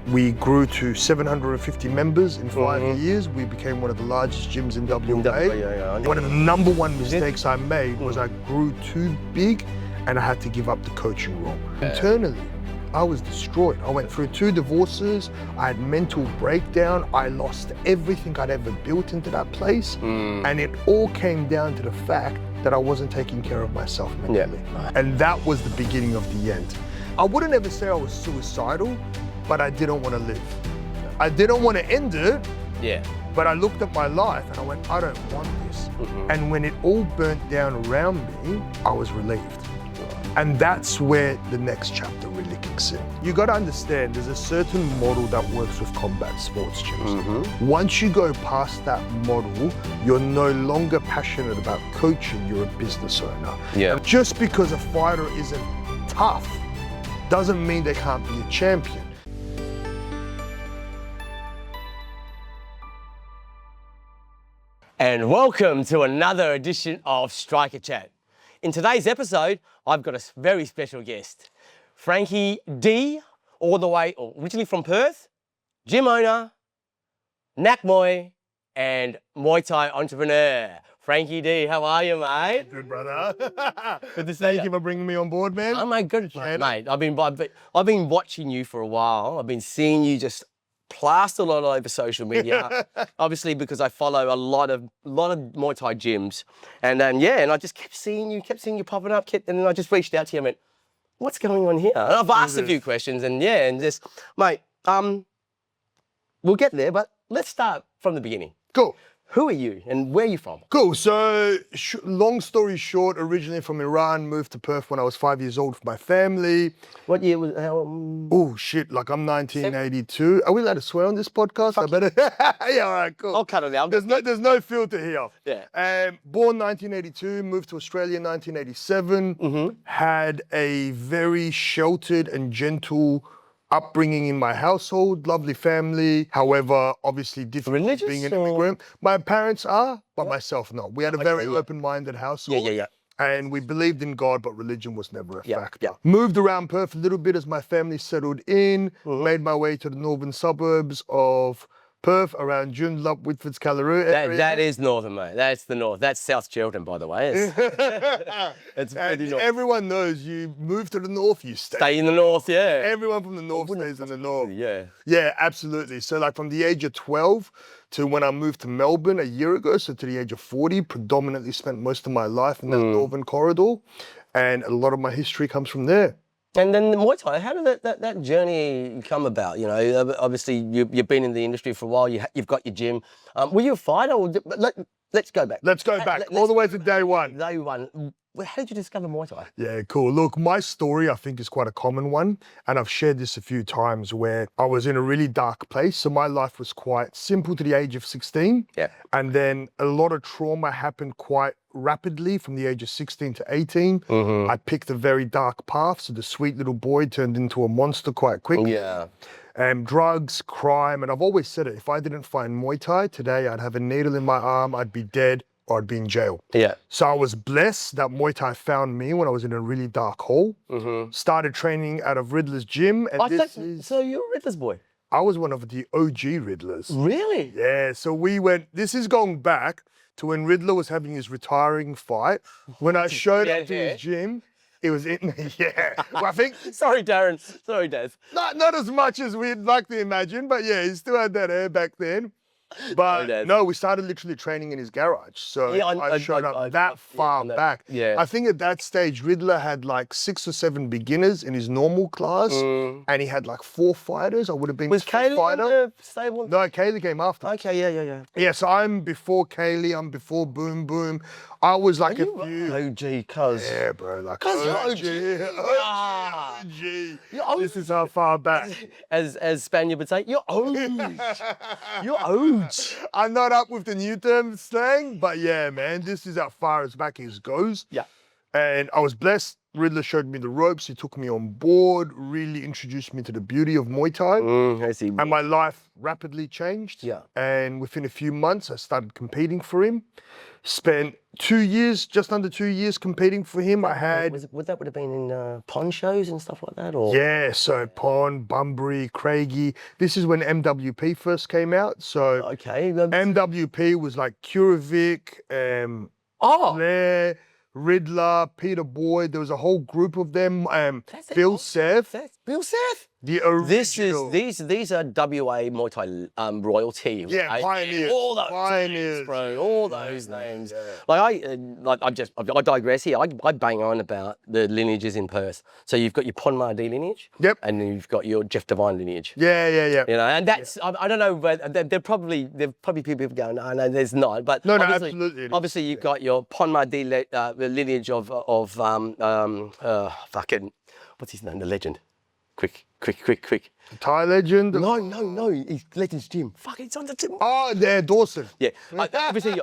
We grew to 750 members in 5 years. We became one of the largest gyms in WA. One of the number one mistakes I made was I grew too big and I had to give up the coaching role. Internally, I was destroyed. I went through 2 divorces. I had mental breakdown. I lost everything I'd ever built into that place. And it all came down to the fact that I wasn't taking care of myself mentally. And that was the beginning of the end. I wouldn't ever say I was suicidal, but I didn't want to live. I didn't want to end it, but I looked at my life and I went, I don't want this. And when it all burnt down around me, I was relieved. And that's where the next chapter really kicks in. You got to understand, there's a certain model that works with combat sports gyms. Once you go past that model, you're no longer passionate about coaching, you're a business owner. Just because a fighter isn't tough, doesn't mean they can't be a champion. And welcome to another edition of Striker Chat. In today's episode, I've got a very special guest, Frankie D, originally from Perth, gym owner, Nak Muay, and Muay Thai entrepreneur. Frankie D, how are you, mate? Good, brother. Good to see Thank you for bringing me on board, man. Oh, my goodness, mate. I've been watching you for a while. I've been seeing you just plastered all over social media, obviously because I follow a lot of Muay Thai gyms, and and I just kept seeing you popping up, and then I just reached out to you and went, what's going on here? And I've asked a few questions, and just, mate, we'll get there, but let's start from the beginning. Cool. Who are you and where are you from? Cool. So, long story short, originally from Iran, moved to Perth when I was 5 years old with my family. What year was? Oh shit! Like I'm 1982. Are we allowed to swear on this podcast? I better. Yeah, all right, cool. I'll cut it out. There's no filter here. Yeah. Born 1982, moved to Australia in 1987. Had a very sheltered and gentle upbringing in my household, lovely family. However, obviously difficult Religious being an or? immigrant. My parents are, but myself not. We had a very open-minded household. Yeah. And we believed in God, but religion was never a factor. Moved around Perth a little bit as my family settled in, made my way to the northern suburbs of Perth, around Joondalup, Whitfords, Callaroo area. That is northern, mate. That's the north. That's South Chiltern, by the way. It's pretty north. Everyone knows you move to the north, you Stay in the north, yeah. Everyone from the north stays in the north. Yeah. Yeah, absolutely. So like from the age of 12 to when I moved to Melbourne a year ago, so to the age of 40, predominantly spent most of my life in that northern corridor. And a lot of my history comes from there. And then the Muay Thai, how did that journey come about? You know, obviously you've been in the industry for a while, you've got your gym. Were you a fighter? Or let's go back. Let's go back all the way to day one. Day one. How did you discover Muay Thai? Yeah, cool. Look, my story, I think, is quite a common one. And I've shared this a few times where I was in a really dark place. So my life was quite simple to the age of 16. Yeah. And then a lot of trauma happened quite rapidly from the age of 16 to 18. I picked a very dark path. So the sweet little boy turned into a monster quite quick. Yeah. Drugs, crime. And I've always said it, if I didn't find Muay Thai today, I'd have a needle in my arm, I'd be dead, or I'd be in jail. Yeah. So I was blessed that Muay Thai found me when I was in a really dark hole. Started training out of Riddler's gym. And so you're a Riddler's boy? I was one of the OG Riddlers. Really? Yeah, so this is going back to when Riddler was having his retiring fight. When I showed up to his gym, it was in, well, I think. Sorry, Darren. Sorry, Daz. Not as much as we'd like to imagine, but yeah, he still had that hair back then. But no, we started literally training in his garage. So I showed up that far back. Yeah. I think at that stage, Riddler had like 6 or 7 beginners in his normal class. And he had like 4 fighters. I would have been Was Kaylee fighter. stable? No, Kaylee came after. Okay, yeah. Yeah, so I'm before Kaylee, I'm before Boom Boom. I was like a few. OG, cuz. Yeah, bro, like Cuz you're OG. This is how far back. As Spaniard would say, you're old. You're old. I'm not up with the new term slang, but yeah, man, this is how far as back as goes. Yeah. And I was blessed. Riddler showed me the ropes. He took me on board, really introduced me to the beauty of Muay Thai. I see. And my life rapidly changed. Yeah. And within a few months, I started competing for him. Spent 2 years, just under 2 years competing for him. I had... Would that have been in pond shows and stuff like that? Or? Yeah, so Pond, Bunbury, Craigie. This is when MWP first came out. So Okay. MWP was like Kurovic, Blair, Riddler, Peter Boyd. There was a whole group of them. Bill Seth. Bill Seth. The original. These are WA Muay Thai royalty. Yeah, right? pioneers. All those Pioneers. names, bro. All those names. Like I digress here. I bang on about the lineages in Perth. So you've got your Ponmar D lineage. Yep. And then you've got your Jeff Devine lineage. Yeah. You know, and that's I don't know, but there probably people going, no, there's not. But No, obviously, absolutely. Obviously, you've got your Ponmar D the lineage of fucking what's his name? The legend. Quick. Thai legend. No, he's Legends Gym. Fuck, it's on the gym. Oh, there, Dawson. Yeah, obviously,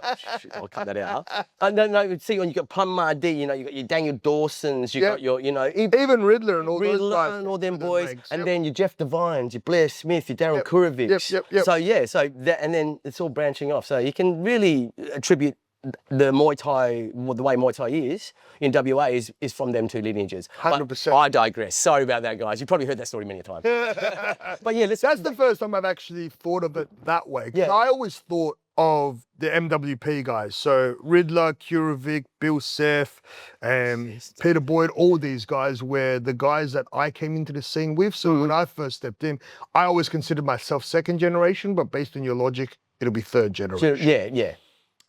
I'll cut that out. No, see, when you got Ponmar D, you know, you got your Daniel Dawsons, you got your, you know, even Riddler and all those guys. and all them boys, and then your Jeff Devines, your Blair Smith, your Darren Kurovic. Yep. So that, and then it's all branching off. So you can really attribute the Muay Thai, the way Muay Thai is in WA is from them two lineages. 100%. I digress. Sorry about that, guys. You've probably heard that story many times. But yeah, that's the first time I've actually thought of it that way. Yeah. I always thought of the MWP guys. So Riddler, Kurovic, Bill Seth, Peter Boyd, all these guys were the guys that I came into the scene with. So when I first stepped in, I always considered myself second generation, but based on your logic, it'll be third generation. Yeah.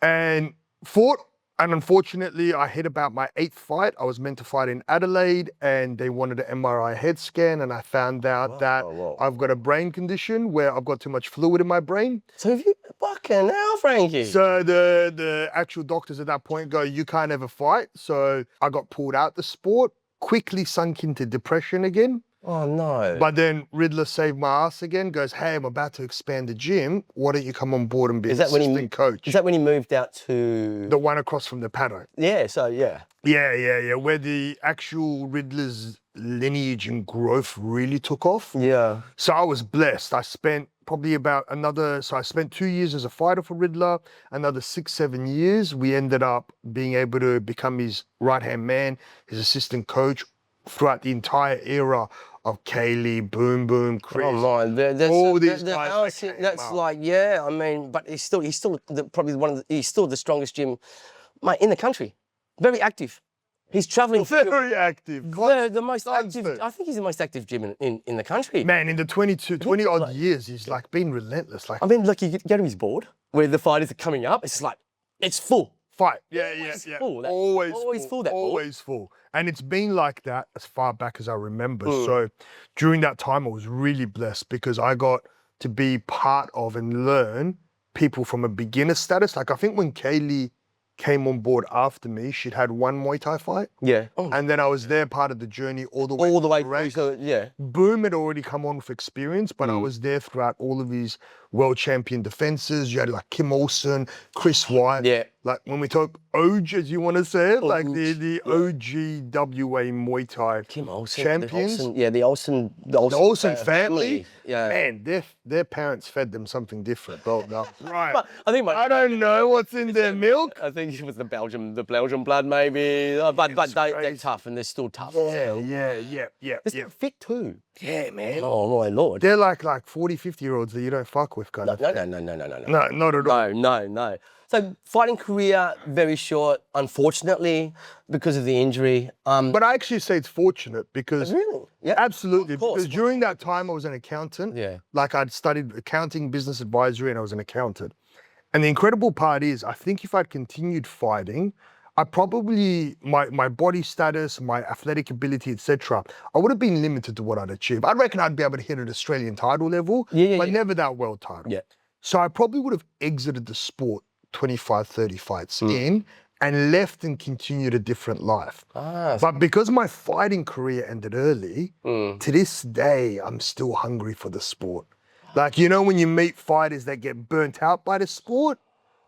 And fought, and unfortunately, I hit about my 8th fight. I was meant to fight in Adelaide, and they wanted an MRI head scan, and I found out that I've got a brain condition where I've got too much fluid in my brain. So have you, fucking hell, Frankie? So the actual doctors at that point go, you can't ever fight. So I got pulled out the sport, quickly sunk into depression again. Oh, no. But then Riddler saved my ass again, goes, hey, I'm about to expand the gym. Why don't you come on board and be an assistant coach? Is that when he moved out to... The one across from the paddock. Yeah, so yeah. Yeah, where the actual Riddler's lineage and growth really took off. Yeah. So I was blessed. I spent probably I spent 2 years as a fighter for Riddler, another 6-7 years. We ended up being able to become his right-hand man, his assistant coach throughout the entire era of Kaylee, Boom, Chris. Oh my, all these guys. That's like, yeah. I mean, but he's still probably he's still the strongest gym, mate, in the country. Very active. He's traveling. Very active. The most active. I think he's the most active gym in the country. Man, in the 20 odd years, he's like been relentless. Like, I mean, look, you go to his board where the fighters are coming up. It's like it's full. Fight. Yeah. Full. Always full. Always full. And it's been like that as far back as I remember. So during that time, I was really blessed because I got to be part of and learn people from a beginner status. Like I think when Kaylee came on board after me, she'd had one Muay Thai fight. Yeah. And then I was there part of the journey all the way through. So, yeah. Boom had already come on with experience, but I was there throughout all of his world champion defenses. You had like Kim Olsen, Chris White. Yeah. Like when we talk OG, as you want to say it, like the OG WA Muay Thai Kim Olsen, champions. The Olsen family. Yeah. Man, their parents fed them something different. Well, no. Right. But I don't know what's in their milk. I think it was the Belgian blood maybe. But they're tough and they're still tough. Yeah. They're fit too. Yeah, man. Oh my Lord. They're like 40, 50-year-olds that you don't fuck with, kind of thing. No. No, not at all. No. So fighting career, very short, unfortunately, because of the injury. But I actually say it's fortunate because... Really? Yeah. Absolutely. Because during that time, I was an accountant. Yeah. Like I'd studied accounting, business advisory, and I was an accountant. And the incredible part is, I think if I'd continued fighting, I probably, my body status, my athletic ability, etc., I would have been limited to what I'd achieve. I reckon I'd be able to hit an Australian title level, but never that world title. Yeah. So I probably would have exited the sport 25, 30 fights in and left and continued a different life. But because my fighting career ended early, to this day, I'm still hungry for the sport. Like, you know, when you meet fighters that get burnt out by the sport,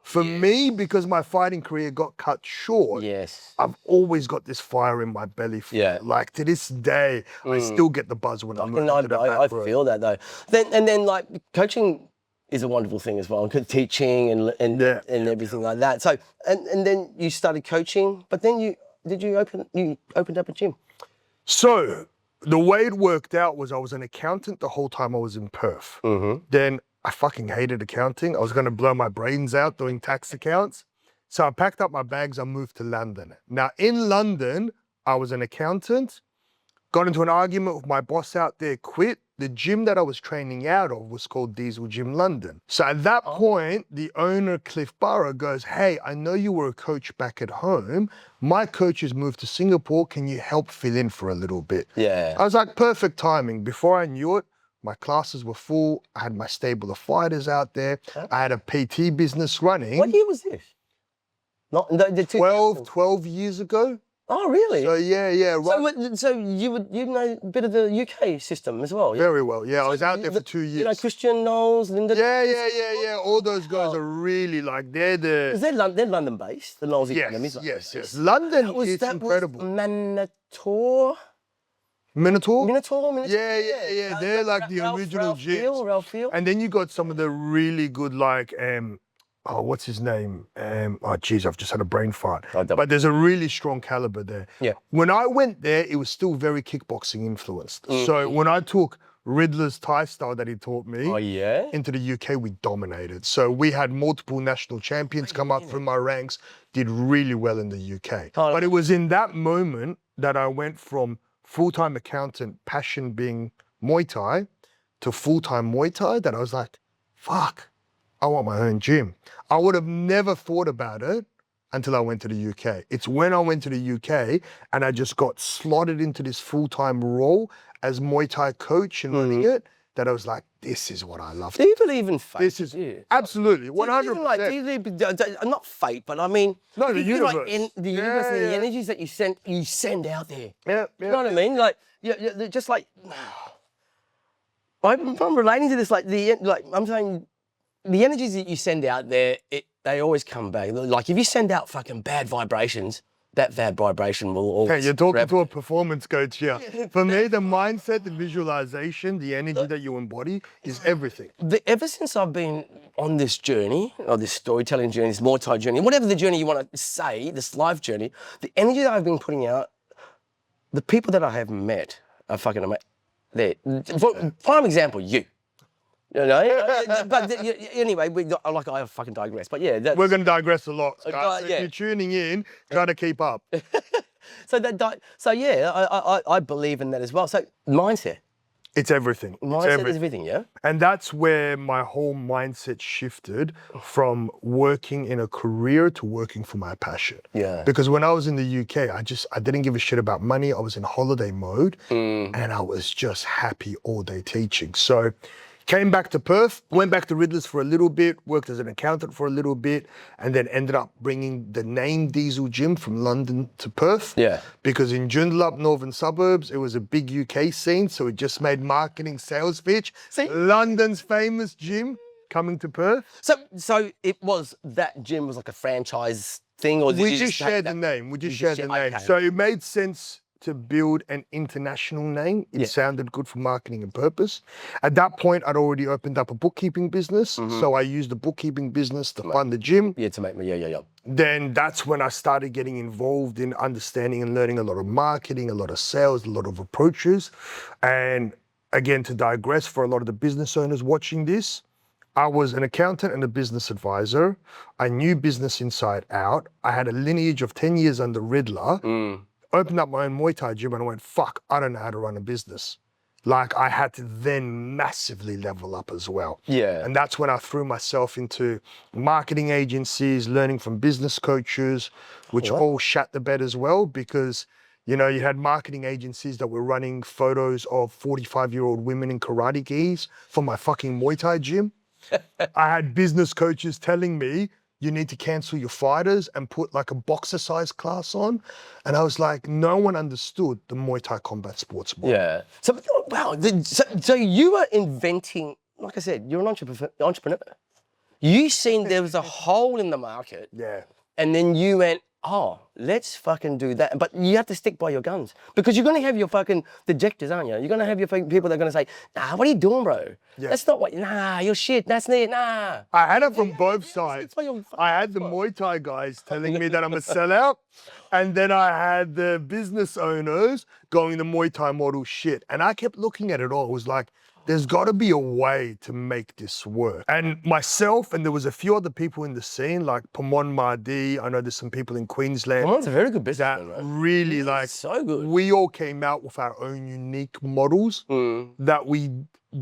for me, because my fighting career got cut short, I've always got this fire in my belly for it. Like to this day, I still get the buzz when I'm looking at the back row. I feel that though. Then like coaching is a wonderful thing as well. Teaching and everything like that. So and then you started coaching, but then you opened up a gym. So the way it worked out was I was an accountant the whole time I was in Perth. Then I fucking hated accounting. I was going to blow my brains out doing tax accounts. So I packed up my bags, I moved to London. Now in London, I was an accountant, got into an argument with my boss out there, quit. The gym that I was training out of was called Diesel Gym London. So at that point, the owner, Cliff Burrow, goes, hey, I know you were a coach back at home. My coach has moved to Singapore. Can you help fill in for a little bit? Yeah. I was like, perfect timing. Before I knew it, my classes were full. I had my stable of fighters out there. I had a PT business running. What year was this? Not the 12 years ago. Oh, really? So yeah. Right. So you know a bit of the UK system as well? Yeah? Very well, yeah. I was out there for 2 years. You know, Christian, Knowles, Linda. Yeah. All those guys are really like, they're the... Because they're London-based, the Knowles Academies. Yes. London is incredible. Minotaur? Yeah. They're like the original gyms. Ralph Field. And then you got some of the really good like, what's his name? Oh, geez, I've just had a brain fart. But there's a really strong caliber there. Yeah. When I went there, it was still very kickboxing influenced. So when I took Riddler's Thai style that he taught me into the UK, we dominated. So we had multiple national champions come up through my ranks, did really well in the UK. But it was in that moment that I went from full-time accountant, passion being Muay Thai, to full-time Muay Thai, that I was like, fuck, I want my own gym. I would have never thought about it until I went to the UK. It's when I went to the UK and I just got slotted into this full-time role as Muay Thai coach and running it, that I was like, this is what I love. Do you believe in fate? This is absolutely 100%. Do you believe, not fate, but I mean, no, the universe. The universe and the energies that you send out there. Yeah. You know what I mean? Like, just like, I'm relating to this. I'm saying, the energies that you send out there, they always come back. Like if you send out fucking bad vibrations, that bad vibration will always... Hey, you're talking to a performance coach here. For me, the mindset, the visualization, the energy that you embody is everything. Ever since I've been on this journey, or this storytelling journey, this Muay Thai journey, whatever the journey you want to say, this life journey, the energy that I've been putting out, the people that I have met are fucking amazing. For prime example, you. You know, but anyway, I fucking digress. But yeah, we're going to digress a lot, Scott. So if you're tuning in, try to keep up. I believe in that as well. So mindset. It's everything. Mindset is everything, yeah. And that's where my whole mindset shifted from working in a career to working for my passion. Yeah. Because when I was in the UK, I didn't give a shit about money. I was in holiday mode, and I was just happy all day teaching. So. Came back to Perth, went back to Riddler's for a little bit, worked as an accountant for a little bit, and then ended up bringing the name Diesel Gym from London to Perth. Yeah. Because in Joondalup, northern suburbs, it was a big UK scene, so it just made marketing sales pitch. See? London's famous gym coming to Perth. So it was, that gym was like a franchise thing, or we just shared the name. We just shared the name. Okay. So it made sense to build an international name. It sounded good for marketing and purpose. At that point, I'd already opened up a bookkeeping business. So I used the bookkeeping business to fund the gym. Yeah, to make me, Then that's when I started getting involved in understanding and learning a lot of marketing, a lot of sales, a lot of approaches. And again, to digress for a lot of the business owners watching this, I was an accountant and a business advisor. I knew business inside out. I had a lineage of 10 years under Riddler. Opened up my own Muay Thai gym and I went, fuck, I don't know how to run a business. Like I had to then massively level up as well. Yeah. And that's when I threw myself into marketing agencies, learning from business coaches, which all shat the bed as well, because you know, you had marketing agencies that were running photos of 45-year-old women in karate gis for my fucking Muay Thai gym. I had business coaches telling me, you need to cancel your fighters and put like a boxer size class on. And I was like, no one understood the Muay Thai combat sports model. Yeah. So, wow. So you were inventing, like I said, you're an entrepreneur. You seen there was a hole in the market. Yeah. And then you went, oh, let's fucking do that. But you have to stick by your guns because you're going to have your fucking dejectors, aren't you? You're going to have your people that are going to say, nah, what are you doing, bro? Yeah. That's not what, nah, you're shit. That's it, nah. I had it from both sides. I had the Muay Thai guys telling me that I'm a sellout. And then I had the business owners going the Muay Thai model shit. And I kept looking at it all. It was like, there's got to be a way to make this work. And myself, and there was a few other people in the scene, like Pamon Mahdi, I know there's some people in Queensland. Pamon's a very good business that really like, so good. We all came out with our own unique models that we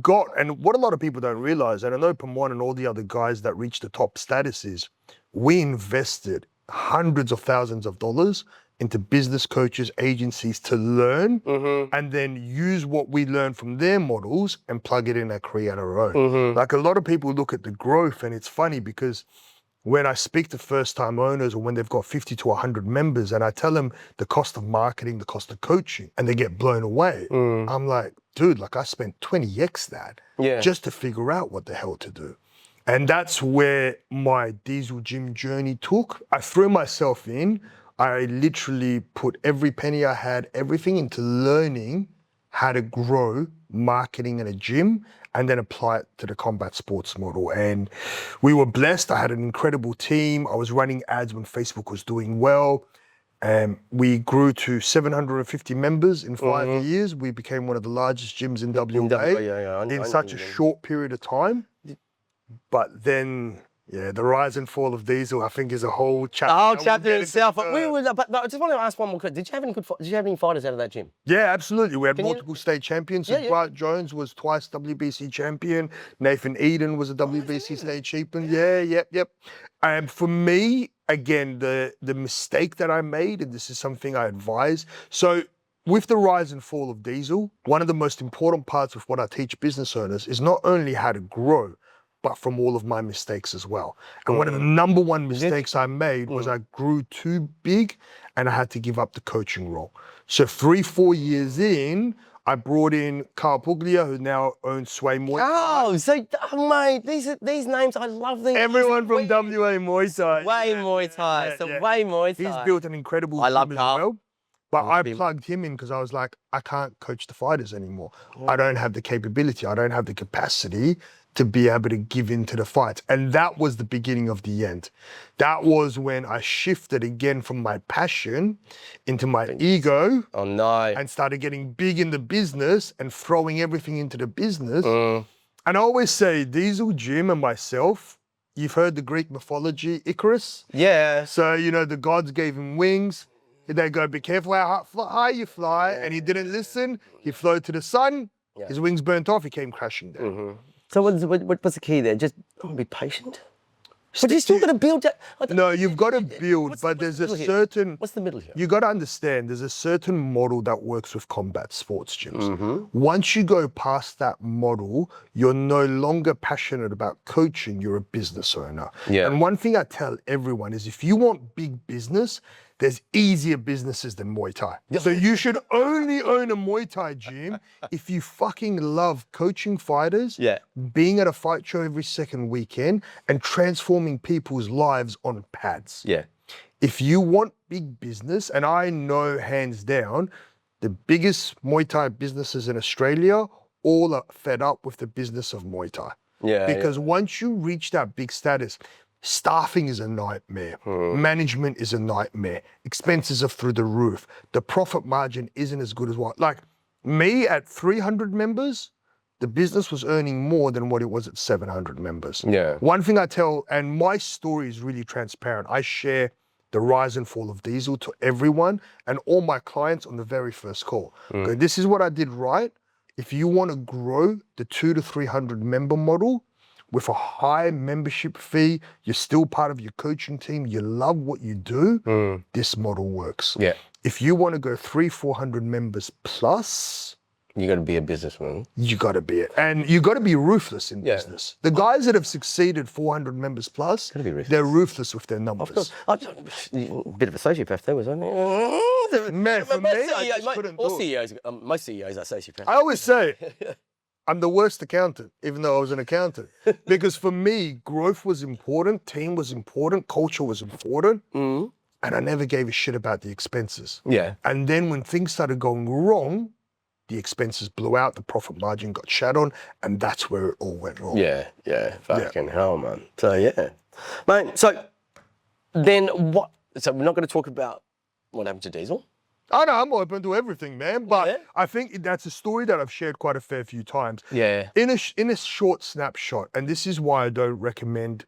got. And what a lot of people don't realize, and I know Pamon and all the other guys that reached the top status is, we invested hundreds of thousands of dollars into business coaches, agencies to learn and then use what we learn from their models and plug it in and create our own. Like a lot of people look at the growth and it's funny because when I speak to first-time owners or when they've got 50 to 100 members and I tell them the cost of marketing, the cost of coaching, and they get blown away, I'm like, dude, like I spent 20x that just to figure out what the hell to do. And that's where my diesel gym journey took. I threw myself in. I literally put every penny I had, everything into learning how to grow marketing in a gym and then apply it to the combat sports model. And we were blessed. I had an incredible team. I was running ads when Facebook was doing well. We grew to 750 members in 5 years. We became one of the largest gyms in WA in such a short period of time. But then, yeah, the rise and fall of diesel, I think, is a whole chapter. A whole chapter in itself. But I just want to ask one more question. Did you have any fighters out of that gym? Yeah, absolutely. We had multiple state champions. So Dwight Jones was twice WBC champion. Nathan Eden was a WBC state champion. Yeah. And for me, again, the mistake that I made, and this is something I advise. So with the rise and fall of diesel, one of the most important parts of what I teach business owners is not only how to grow, but from all of my mistakes as well. And one of the number one mistakes I made was I grew too big and I had to give up the coaching role. So 3-4 years in, I brought in Carl Puglia, who now owns Sway Muay Thai. Oh, so, mate, these names, I love these. Everyone from WA Muay Thai. Way Muay Thai, Way Muay Thai. He's built an incredible team as Carl. Well. But I him. plugged him in because I was like, I can't coach the fighters anymore. I don't have the capability. I don't have the capacity to be able to give in to the fights. And that was the beginning of the end. That was when I shifted again from my passion into my ego. Oh no. And started getting big in the business and throwing everything into the business. And I always say, Diesel, Jim and myself, you've heard the Greek mythology, Icarus? Yeah. So, you know, the gods gave him wings. They go, be careful how high you fly. And he didn't listen. He flew to the sun. His wings burnt off. He came crashing down. So what's the key there? Just be patient? But you're still going to build that. No, you've got to build, but there's a certain... What's the middle here? You got to understand, there's a certain model that works with combat sports gyms. Once you go past that model, you're no longer passionate about coaching, you're a business owner. And one thing I tell everyone is if you want big business, there's easier businesses than Muay Thai. So you should only own a Muay Thai gym if you fucking love coaching fighters, being at a fight show every second weekend, and transforming people's lives on pads. If you want big business, and I know hands down, the biggest Muay Thai businesses in Australia all are fed up with the business of Muay Thai. Because once you reach that big status, staffing is a nightmare. Management is a nightmare. Expenses are through the roof. The profit margin isn't as good as what. Like me at 300 members, the business was earning more than what it was at 700 members. One thing I tell, and my story is really transparent. I share the rise and fall of diesel to everyone and all my clients on the very first call. Okay, this is what I did right. If you want to grow the 200 to 300 member model, with a high membership fee, you're still part of your coaching team, you love what you do, this model works. If you want to go 300-400 members plus, you got to be a businessman. You got to be it. And you got to be ruthless in business. The guys that have succeeded 400 members plus, they're ruthless with their numbers. Of course. A bit of a sociopath there, wasn't it? Man, for me, I just couldn't do it. Most CEOs are sociopaths. I always say, I'm the worst accountant, even though I was an accountant. Because for me, growth was important, team was important, culture was important. and I never gave a shit about the expenses. Yeah. And then when things started going wrong, the expenses blew out, the profit margin got shat on, and that's where it all went wrong. Yeah, fucking hell, man. So yeah, mate. So then what? So we're not going to talk about what happened to Diesel. Oh no, I'm open to everything, man. But Yeah. I think that's a story that I've shared quite a fair few times. Yeah. In a short snapshot, and this is why I don't recommend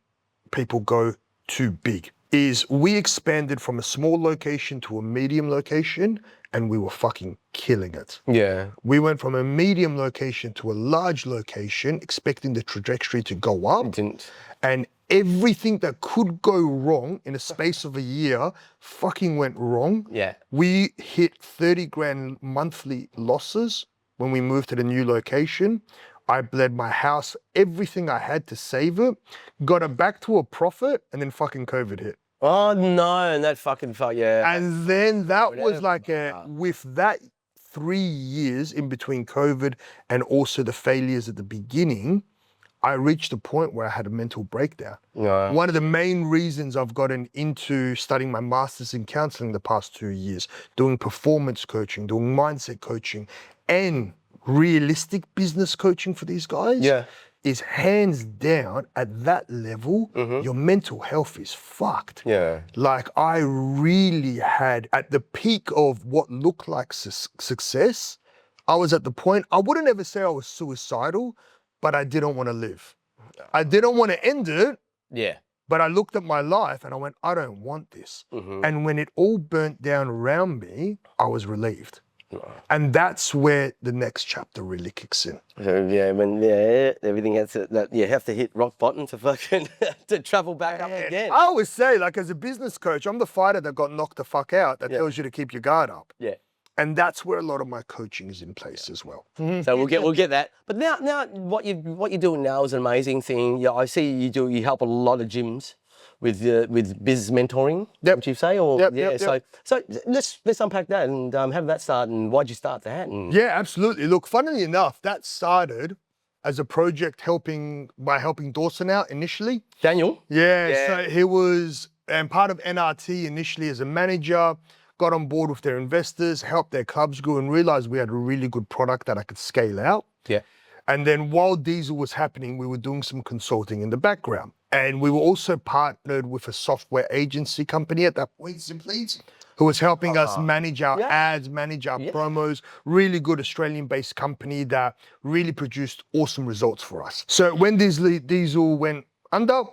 people go too big, is we expanded from a small location to a medium location, and we were fucking killing it. Yeah. We went from a medium location to a large location, expecting the trajectory to go up. It didn't. And everything that could go wrong in a space of a year fucking went wrong. Yeah. We hit 30 grand monthly losses when we moved to the new location. I bled my house, everything I had to save it, got it back to a profit, and then fucking COVID hit. Oh no, and that fucking fuck, yeah. And then that was like with that 3 years in between COVID and also the failures at the beginning, I reached a point where I had a mental breakdown. Yeah. One of the main reasons I've gotten into studying my master's in counseling the past 2 years, doing performance coaching, doing mindset coaching, and realistic business coaching for these guys, is hands down at that level, your mental health is fucked. Yeah. Like I really had, at the peak of what looked like success, I was at the point, I wouldn't ever say I was suicidal, but I didn't want to live. I didn't want to end it. Yeah. But I looked at my life and I went, I don't want this. And when it all burnt down around me, I was relieved. And that's where the next chapter really kicks in. So everything has to, you have to hit rock bottom to fucking to travel back up again. I always say, like as a business coach, I'm the fighter that got knocked the fuck out that tells you to keep your guard up. Yeah. And that's where a lot of my coaching is in place as well. So we'll get that. But now what you're doing now is an amazing thing. Yeah, I see you help a lot of gyms with business mentoring. Would you say? Or So let's unpack that and how did that start and why'd you start that? And... Yeah, absolutely. Look, funnily enough, that started as a project by helping Dawson out initially. Daniel? Yeah. So he was part of NRT initially as a manager, got on board with their investors, helped their clubs grow and realized we had a really good product that I could scale out. Yeah. And then while Diesel was happening, we were doing some consulting in the background. And we were also partnered with a software agency company at that point, Simply, who was helping us manage our ads, manage our promos, really good Australian-based company that really produced awesome results for us. So when Diesel went under,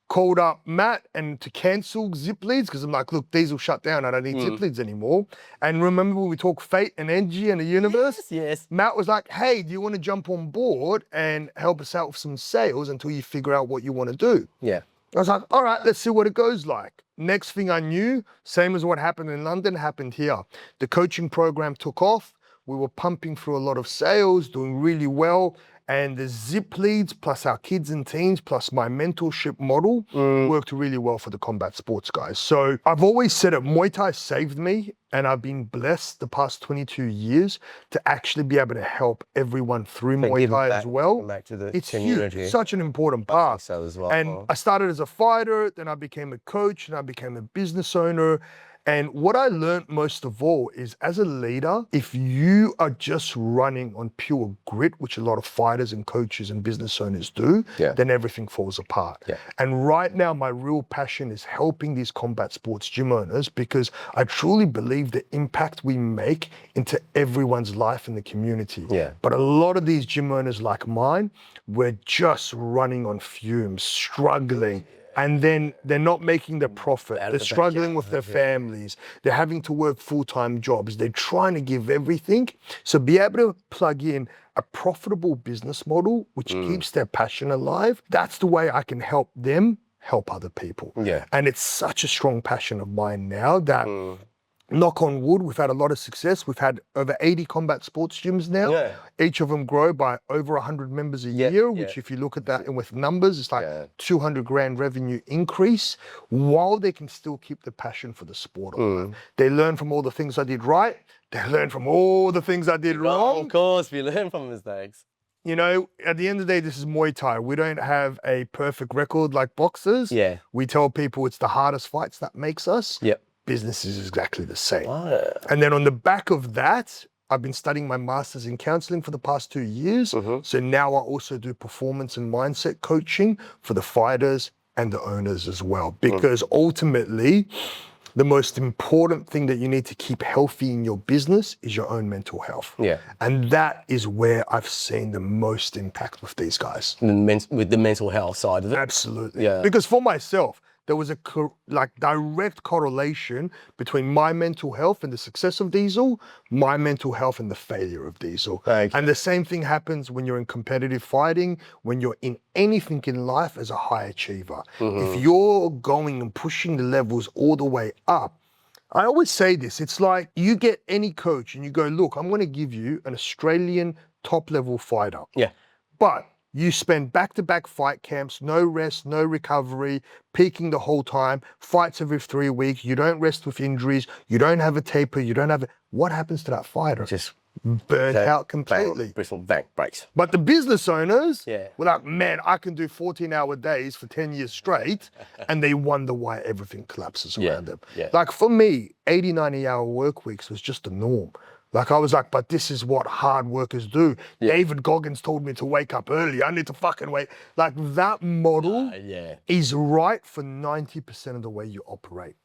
called up Matt and to cancel Zip Leads because I'm like, look, Diesel shut down. I don't need Zip Leads anymore. And remember when we talked fate and energy and the universe? Yes. Matt was like, hey, do you want to jump on board and help us out with some sales until you figure out what you want to do? Yeah. I was like, all right, let's see what it goes like. Next thing I knew, same as what happened in London happened here. The coaching program took off. We were pumping through a lot of sales, doing really well. And the Zip Leads plus our kids and teens plus my mentorship model worked really well for the combat sports guys. So I've always said it, Muay Thai saved me and I've been blessed the past 22 years to actually be able to help everyone through Muay Thai as well. Back to the it's community. huge, such an important part. So as well. And I started as a fighter, then I became a coach and I became a business owner. And what I learned most of all is as a leader, if you are just running on pure grit, which a lot of fighters and coaches and business owners do, then everything falls apart. Yeah. And right now, my real passion is helping these combat sports gym owners because I truly believe the impact we make into everyone's life in the community. Yeah. But a lot of these gym owners like mine, we're just running on fumes, struggling. And then they're not making the profit. They're struggling with their families. They're having to work full-time jobs. They're trying to give everything. So be able to plug in a profitable business model, which keeps their passion alive. That's the way I can help them help other people. Yeah. And it's such a strong passion of mine now that knock on wood, we've had a lot of success. We've had over 80 combat sports gyms now. Yeah. Each of them grow by over 100 members a year, which if you look at that and with numbers, it's like 200 grand revenue increase while they can still keep the passion for the sport alive. They learn from all the things I did right. They learn from all the things I did wrong. Of course, we learn from mistakes. You know, at the end of the day, this is Muay Thai. We don't have a perfect record like boxers. Yeah. We tell people it's the hardest fights that makes us. Yep. business is exactly the same. Wow. And then on the back of that, I've been studying my master's in counseling for the past 2 years. So now I also do performance and mindset coaching for the fighters and the owners as well. Because ultimately, the most important thing that you need to keep healthy in your business is your own mental health. Yeah. And that is where I've seen the most impact with these guys. With the mental health side of it. Absolutely. Yeah. Because for myself, there was a direct correlation between my mental health and the success of Diesel, my mental health and the failure of Diesel. And the same thing happens when you're in competitive fighting, when you're in anything in life as a high achiever. If you're going and pushing the levels all the way up, I always say this, it's like you get any coach and you go, look, I'm going to give you an Australian top level fighter. Yeah. But you spend back-to-back fight camps, no rest, no recovery, peaking the whole time, fights every 3 weeks, you don't rest with injuries, you don't have a taper, you don't have a... What happens to that fighter? Just burnt out completely. Bristle, bang, breaks. But the business owners Yeah. were like, man, I can do 14-hour days for 10 years straight, and they wonder why everything collapses around them. Yeah. Like for me, 80, 90-hour work weeks was just the norm. Like I was like, but this is what hard workers do. David Goggins told me to wake up early. I need to fucking wait. Like that model is right for 90% of the way you operate.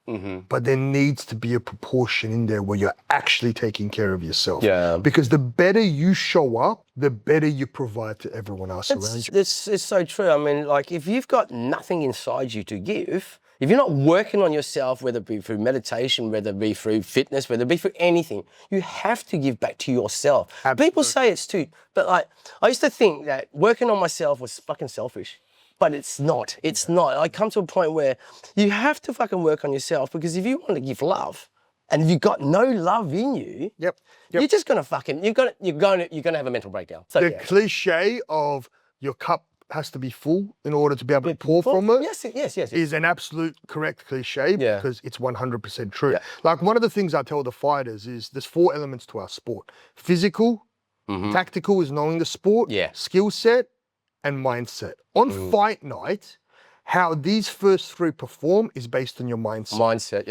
But there needs to be a proportion in there where you're actually taking care of yourself. Yeah. Because the better you show up, the better you provide to everyone else around you. It's so true. I mean, like if you've got nothing inside you to give, if you're not working on yourself, whether it be through meditation, whether it be through fitness, whether it be through anything, you have to give back to yourself. Absolutely. People say it's too, but like, I used to think that working on myself was fucking selfish, but it's not. It's not. I come to a point where you have to fucking work on yourself, because if you want to give love and you've got no love in you, you're just gonna fucking, you're gonna have a mental breakdown. So, The cliche of your cup has to be full in order to be able to pour from it. Yes. Is an absolute correct cliche because it's 100% true. Like one of the things I tell the fighters is there's 4 elements to our sport. Physical, tactical is knowing the sport, skill set, and mindset. On fight night, how these first 3 perform is based on your mindset.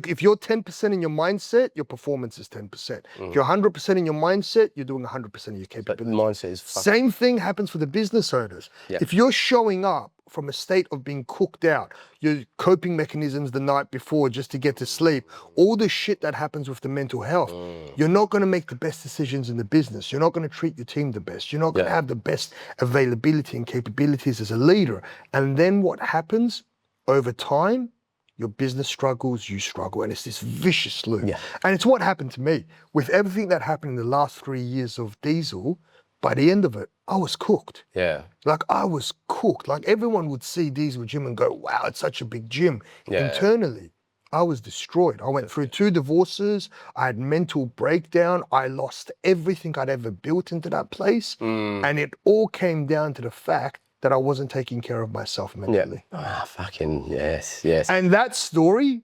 If you're 10% in your mindset, your performance is 10%. If you're 100% in your mindset, you're doing 100% of your capability. But mindset is Same thing happens for the business owners. If you're showing up from a state of being cooked out, your coping mechanisms the night before just to get to sleep, all the shit that happens with the mental health, you're not going to make the best decisions in the business. You're not going to treat your team the best. You're not going to have the best availability and capabilities as a leader. And then what happens over time, your business struggles, you struggle, and it's this vicious loop. And it's what happened to me. With everything that happened in the last 3 years of Diesel, by the end of it, I was cooked. Like I was cooked. Like everyone would see Diesel Gym and go, wow, it's such a big gym. Internally, I was destroyed. I went through 2 divorces. I had mental breakdown. I lost everything I'd ever built into that place. And it all came down to the fact that I wasn't taking care of myself mentally. Fucking yes. And that story,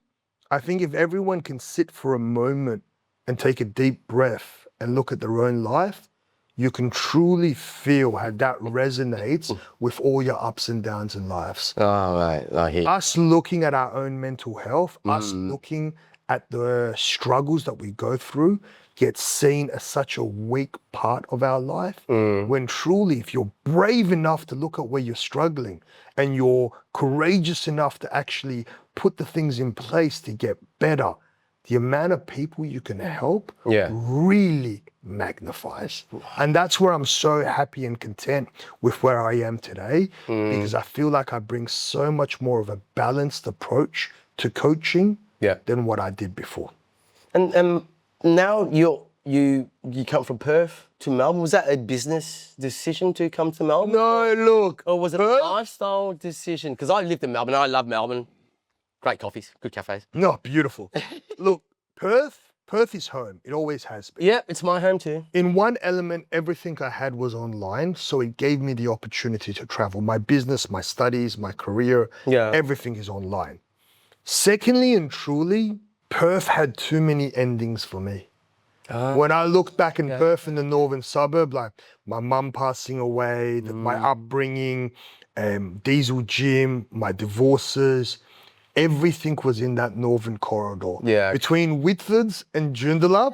I think if everyone can sit for a moment and take a deep breath and look at their own life, you can truly feel how that resonates with all your ups and downs in lives. Us looking at our own mental health, us looking at the struggles that we go through gets seen as such a weak part of our life, when truly, if you're brave enough to look at where you're struggling and you're courageous enough to actually put the things in place to get better, the amount of people you can help really magnifies. And that's where I'm so happy and content with where I am today, because I feel like I bring so much more of a balanced approach to coaching than what I did before. And now you come from Perth to Melbourne. Was that a business decision to come to Melbourne? No, look. Or was it a lifestyle decision? Because I lived in Melbourne. I love Melbourne. Great coffees, good cafes. No, beautiful. Look, Perth is home. It always has been. Yeah, it's my home too. In one element, everything I had was online, so it gave me the opportunity to travel. My business, my studies, my career, everything is online. Secondly and truly, Perth had too many endings for me. When I look back in Perth in the northern suburb, like my mum passing away, my upbringing, Diesel Gym, my divorces, everything was in that northern corridor. Yeah. Between Whitfords and Joondalup,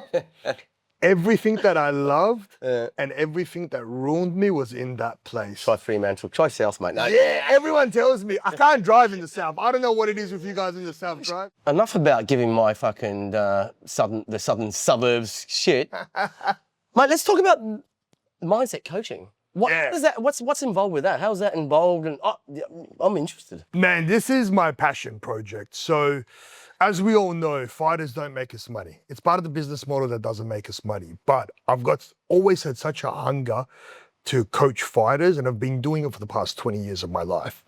everything that I loved and everything that ruined me was in that place. Try Fremantle. Try South, mate. No. Yeah, everyone tells me I can't drive in the south. I don't know what it is with you guys in the south, drive. Enough about giving my fucking southern suburbs shit. Mate, let's talk about mindset coaching. What is that? What's involved with that? How's that involved? And I'm interested. Man, this is my passion project. So, as we all know, fighters don't make us money. It's part of the business model that doesn't make us money. But I've always had such a hunger to coach fighters, and I've been doing it for the past 20 years of my life.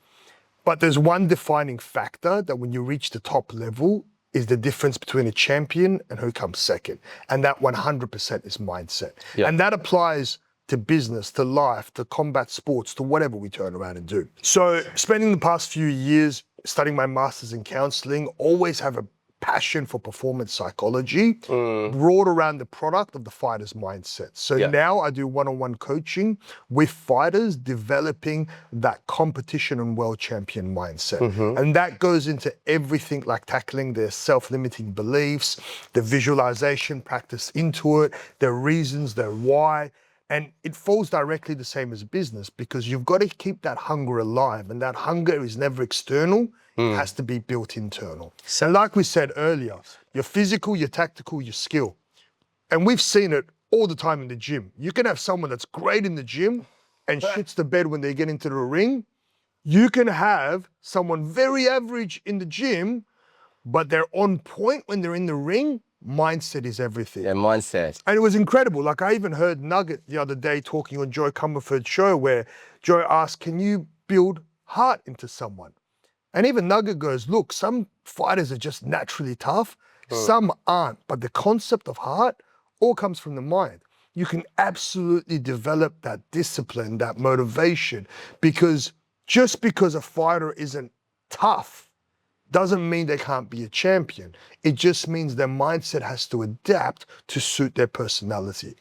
But there's one defining factor that when you reach the top level is the difference between a champion and who comes second. And that 100% is mindset. Yeah. And that applies to business, to life, to combat sports, to whatever we turn around and do. So spending the past few years studying my master's in counseling, always have a passion for performance psychology, brought around the product of the fighter's mindset. So now I do one-on-one coaching with fighters, developing that competition and world champion mindset. And that goes into everything like tackling their self-limiting beliefs, the visualization practice into it, their reasons, their why. And it falls directly the same as business because you've got to keep that hunger alive, and that hunger is never external, it has to be built internal. So like we said earlier, your physical, your tactical, your skill. And we've seen it all the time in the gym. You can have someone that's great in the gym and shits the bed when they get into the ring. You can have someone very average in the gym, but they're on point when they're in the ring. Mindset is everything. Yeah, mindset. And it was incredible. Like I even heard Nugget the other day talking on Joy Comerford's show where Joy asked, can you build heart into someone? And even Nugget goes, look, some fighters are just naturally tough. Some aren't. But the concept of heart all comes from the mind. You can absolutely develop that discipline, that motivation, because just because a fighter isn't tough doesn't mean they can't be a champion. It just means their mindset has to adapt to suit their personality.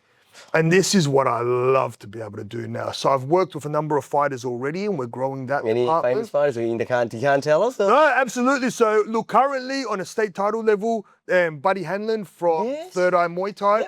And this is what I love to be able to do now. So I've worked with a number of fighters already, and we're growing that Any department. famous fighters you can't tell us? Or? No, absolutely. So look, currently on a state title level, Buddy Hanlon from Third Eye Muay Thai.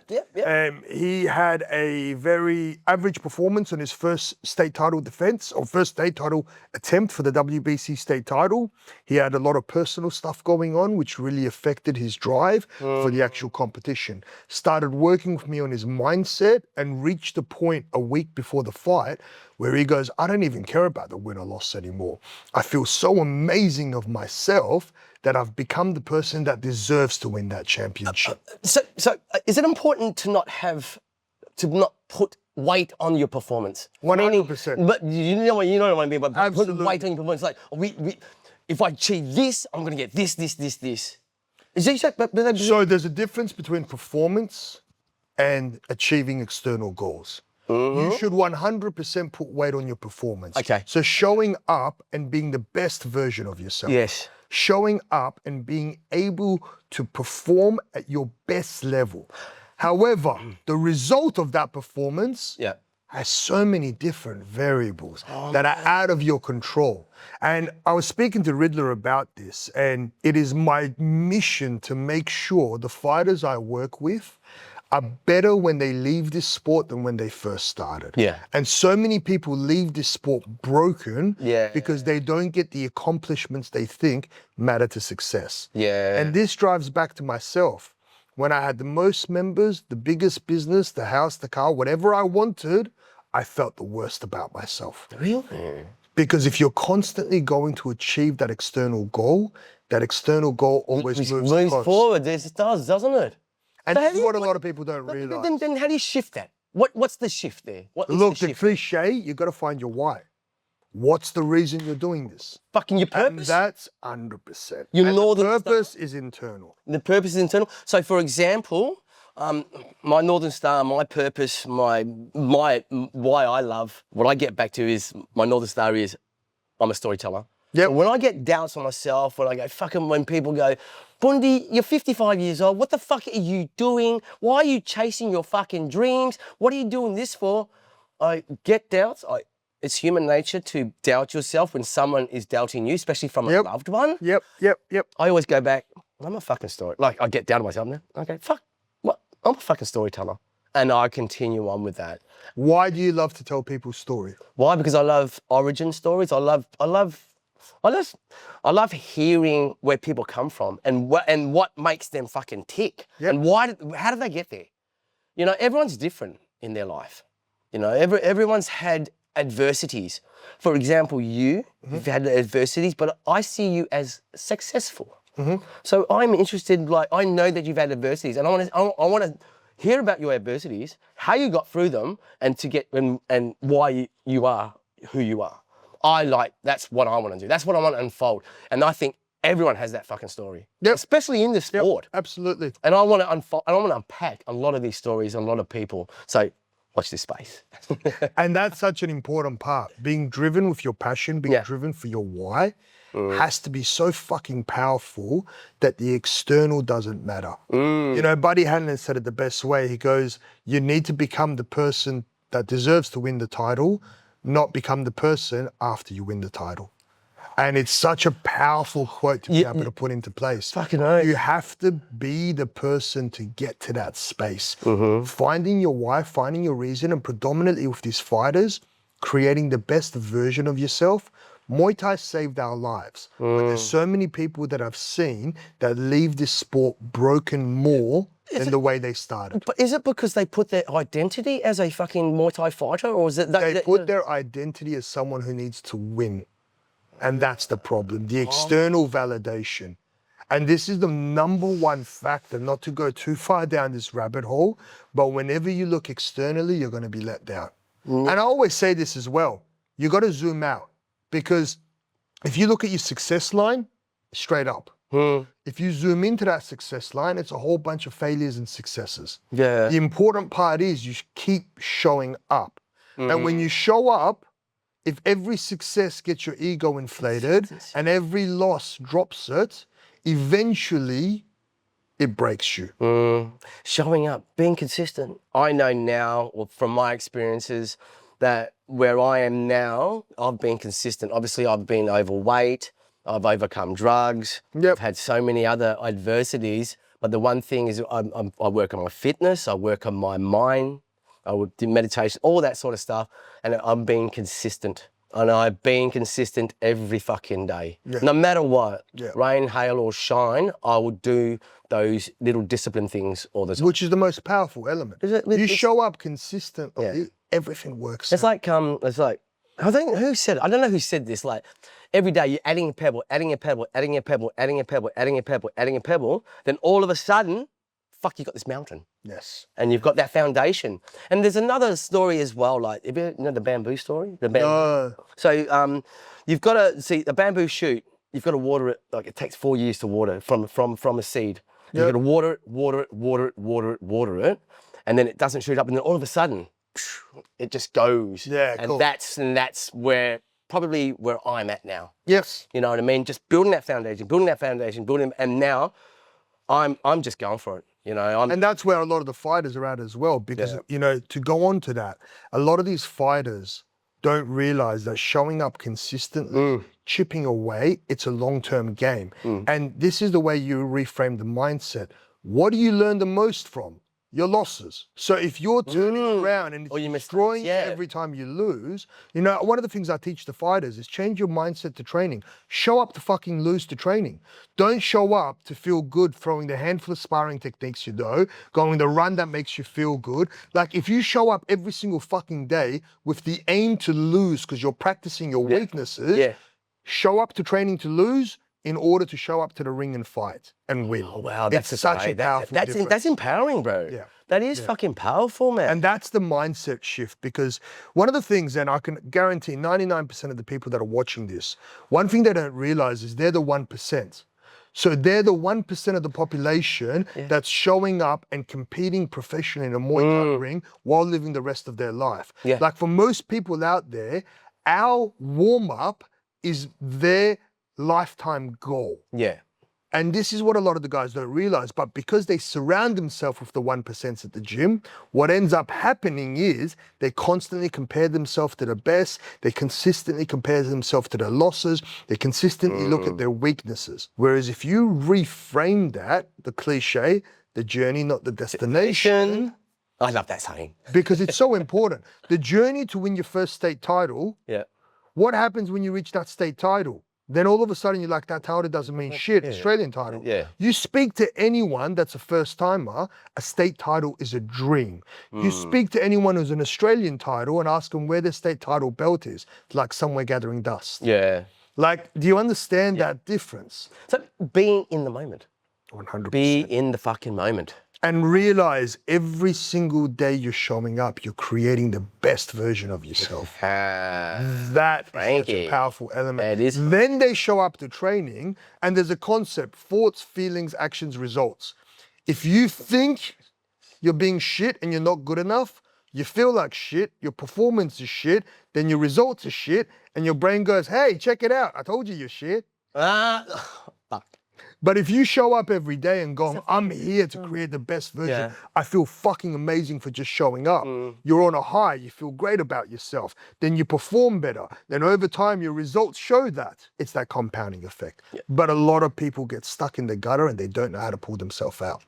He had a very average performance on his first state title defense, or first state title attempt for the WBC state title. He had a lot of personal stuff going on, which really affected his drive for the actual competition. Started working with me on his mindset and reached a point a week before the fight where he goes, I don't even care about the win or loss anymore. I feel so amazing of myself that I've become the person that deserves to win that championship. So is it important to not put weight on your performance? 100%. But you know what I mean, but Absolutely. put weight on your performance. Like, if I achieve this, I'm going to get this. Is it, So there's a difference between performance and achieving external goals. You should 100% put weight on your performance. Okay. So showing up and being the best version of yourself. Yes. Showing up and being able to perform at your best level. However, the result of that performance has so many different variables that are out of your control. And I was speaking to Riddler about this, and it is my mission to make sure the fighters I work with are better when they leave this sport than when they first started. Yeah. And so many people leave this sport broken because they don't get the accomplishments they think matter to success. Yeah. And this drives back to myself. When I had the most members, the biggest business, the house, the car, whatever I wanted, I felt the worst about myself. Really? Because if you're constantly going to achieve that external goal always moves forward. It does, doesn't it? And so that's what a lot of people don't realize. Then how do you shift that? What's the shift there? Look, the cliche, you got to find your why. What's the reason you're doing this? Fucking your purpose. And that's 100%. The purpose is internal. The purpose is internal. So, for example, my Northern Star, my purpose, my why I love, what I get back to is my Northern Star is I'm a storyteller. Yeah. So when I get doubts on myself, when people go, Bhoondi, you're 55 years old. What the fuck are you doing? Why are you chasing your fucking dreams? What are you doing this for? I get doubts. I It's human nature to doubt yourself when someone is doubting you, especially from a loved one. Yep. I always go back, I'm a fucking story. Like, I get down on myself now. Okay, fuck, what? I'm a fucking storyteller. And I continue on with that. Why do you love to tell people's story? Why? Because I love origin stories. I love hearing where people come from and what makes them fucking tick. Yep. And how did they get there? You know, everyone's different in their life. You know, everyone's had adversities. For example, you've had adversities, but I see you as successful. So I'm interested, like, I know that you've had adversities, and I want to hear about your adversities, how you got through them, and and why you are who you are. That's what I want to do. That's what I want to unfold. And I think everyone has that fucking story, especially in the sport. Yep, absolutely. And I want to unfold, and I want to unpack a lot of these stories, a lot of people. So watch this space. And that's such an important part. Being driven with your passion, being driven for your why, has to be so fucking powerful that the external doesn't matter. You know, Buddy Hanlon said it the best way. He goes, you need to become the person that deserves to win the title, not become the person after you win the title. And it's such a powerful quote to be able to put into place. Fucking right. You have to be the person to get to that space. Finding your why, finding your reason, and predominantly with these fighters, creating the best version of yourself. Muay Thai saved our lives. But there's so many people that I've seen that leave this sport broken more than the way they started. But is it because they put their identity as a fucking Muay Thai fighter, or is it They put their identity as someone who needs to win. And that's the problem, the external validation. And this is the number one factor, not to go too far down this rabbit hole, but whenever you look externally, you're going to be let down. And I always say this as well, you got to zoom out, because if you look at your success line, straight up. If you zoom into that success line, it's a whole bunch of failures and successes. The important part is you keep showing up. And when you show up, if every success gets your ego inflated and every loss drops it, eventually it breaks you. Showing up, being consistent. I know now, or from my experiences, that where I am now, I've been consistent. Obviously, I've been overweight, I've overcome drugs, I've had so many other adversities, but the one thing is I work on my fitness, I work on my mind, I would do meditation, all that sort of stuff, and I'm being consistent. And I've been consistent every fucking day. No matter what, rain, hail or shine, I will do those little discipline things all the time. Which is the most powerful element. You show up consistently, everything works. It's like, I think who said it? I don't know who said this, like, every day you're adding a pebble, adding a pebble, adding a pebble, adding a pebble, adding a pebble, adding a pebble, then all of a sudden, fuck, you got this mountain. Yes. And you've got that foundation. And there's another story as well, like, you know the bamboo story? The bamboo. No. So you've got to, see, the bamboo shoot, you've got to water it, like it takes 4 years to water from a seed. You've got to water it, water it, water it, water it, water it, and then it doesn't shoot up, and then all of a sudden, it just goes. Yeah, and cool. That's where, probably where I'm at now. Yes. You know what I mean? Just building that foundation, and now I'm just going for it. You know, and that's where a lot of the fighters are at as well, because, you know, to go on to that, a lot of these fighters don't realize that showing up consistently, chipping away, it's a long-term game. And this is the way you reframe the mindset. What do you learn the most from? Your losses. So if you're turning around and it's destroying every time you lose, you know, one of the things I teach the fighters is change your mindset to training. Show up to fucking lose to training. Don't show up to feel good throwing the handful of sparring techniques you do, going the run that makes you feel good. Like, if you show up every single fucking day with the aim to lose because you're practicing your weaknesses, show up to training to lose in order to show up to the ring and fight and win. Oh, wow, that's such a powerful difference. That's empowering, bro. Yeah. That is fucking powerful, man. And that's the mindset shift, because one of the things, and I can guarantee 99% of the people that are watching this, one thing they don't realize is they're the 1%. So they're the 1% of the population that's showing up and competing professionally in a Muay Thai ring while living the rest of their life. Like, for most people out there, our warm-up is their lifetime goal. And this is what a lot of the guys don't realize, but because they surround themselves with the 1% at the gym, what ends up happening is they constantly compare themselves to the best, they consistently compare themselves to their losses, they consistently look at their weaknesses. Whereas if you reframe that, the cliche, the journey, not the destination. I love that saying. Because it's so important. The journey to win your first state title, what happens when you reach that state title? Then all of a sudden you're like, that title doesn't mean shit, Australian title. You speak to anyone that's a first timer, a state title is a dream. You speak to anyone who's an Australian title and ask them where their state title belt is. It's like somewhere gathering dust. Like, do you understand that difference? So being in the moment. 100%. Be in the fucking moment. And realize every single day you're showing up, you're creating the best version of yourself. That is such a powerful element. It is. Then they show up to training and there's a concept, thoughts, feelings, actions, results. If you think you're being shit and you're not good enough, you feel like shit, your performance is shit, then your results are shit, and your brain goes, hey, check it out, I told you you're shit. Fuck. But if you show up every day and go, I'm here to create the best version, I feel fucking amazing for just showing up. You're on a high, you feel great about yourself, then you perform better. Then over time, your results show that. It's that compounding effect. But a lot of people get stuck in the gutter and they don't know how to pull themselves out.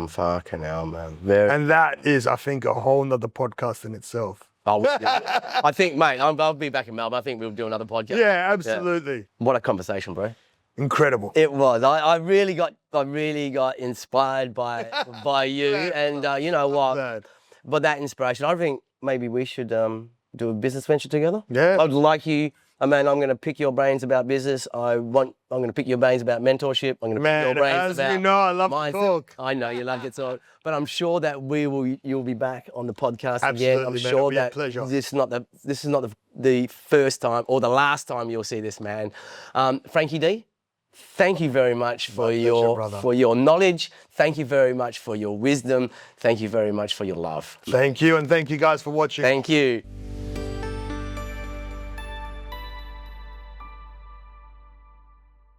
Fucking hell, man. And that is, I think, a whole nother podcast in itself. I think, mate, I'll be back in Melbourne. I think we'll do another podcast. Yeah, absolutely. What a conversation, bro. Incredible. It was. I really got inspired by you, and you know what? But that inspiration, I think maybe we should do a business venture together. Yeah. I'd like you. I'm going to pick your brains about business. I'm going to pick your brains about mentorship. I'm going to pick your brains about. As you know, I love to talk. I know you love to talk, but I'm sure that you'll be back on the podcast again. I'm man, sure that this is not the first time or the last time you'll see this man. Frankie D, thank you very much for your knowledge. Thank you very much for your wisdom. Thank you very much for your love. Thank you, and thank you guys for watching. Thank you.